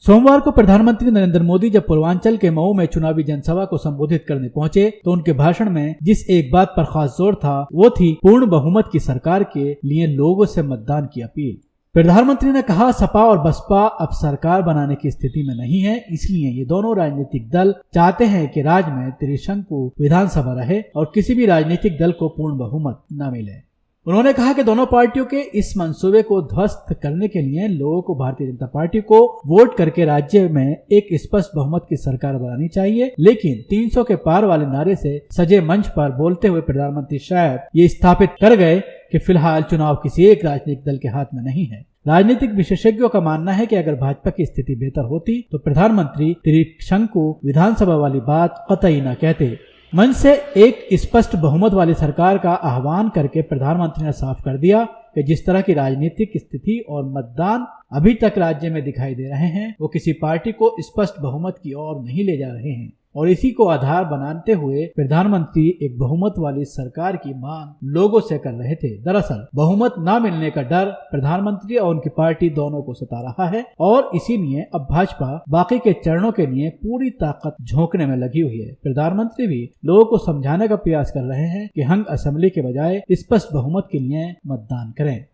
सोमवार को प्रधानमंत्री नरेंद्र मोदी जब पूर्वांचल के मऊ में चुनावी जनसभा को संबोधित करने पहुंचे तो उनके भाषण में जिस एक बात पर खास जोर था वो थी पूर्ण बहुमत की सरकार के लिए लोगों से मतदान की अपील। प्रधानमंत्री ने कहा, सपा और बसपा अब सरकार बनाने की स्थिति में नहीं है, इसलिए ये दोनों राजनीतिक दल चाहते हैं कि राज्य में त्रिशंकु विधानसभा रहे और किसी भी राजनीतिक दल को पूर्ण बहुमत न मिले। उन्होंने कहा कि दोनों पार्टियों के इस मंसूबे को ध्वस्त करने के लिए लोगों को भारतीय जनता पार्टी को वोट करके राज्य में एक स्पष्ट बहुमत की सरकार बनानी चाहिए, लेकिन 300 के पार वाले नारे से सजे मंच पर बोलते हुए प्रधानमंत्री शायद ये स्थापित कर गए कि फिलहाल चुनाव किसी एक राजनीतिक दल के हाथ में नहीं है। राजनीतिक विशेषज्ञों का मानना है कि अगर भाजपा की स्थिति बेहतर होती तो प्रधानमंत्री त्रिशंकु विधानसभा वाली बात कतई न कहते। मंच से एक स्पष्ट बहुमत वाली सरकार का आह्वान करके प्रधानमंत्री ने साफ कर दिया कि जिस तरह की राजनीतिक स्थिति और मतदान अभी तक राज्य में दिखाई दे रहे हैं वो किसी पार्टी को स्पष्ट बहुमत की ओर नहीं ले जा रहे हैं और इसी को आधार बनाते हुए प्रधानमंत्री एक बहुमत वाली सरकार की मांग लोगों से कर रहे थे। दरअसल बहुमत न मिलने का डर प्रधानमंत्री और उनकी पार्टी दोनों को सता रहा है और इसीलिए अब भाजपा बाकी के चरणों के लिए पूरी ताकत झोंकने में लगी हुई है। प्रधानमंत्री भी लोगों को समझाने का प्रयास कर रहे हैं कि हम असेंबली के बजाय स्पष्ट बहुमत के लिए मतदान करें।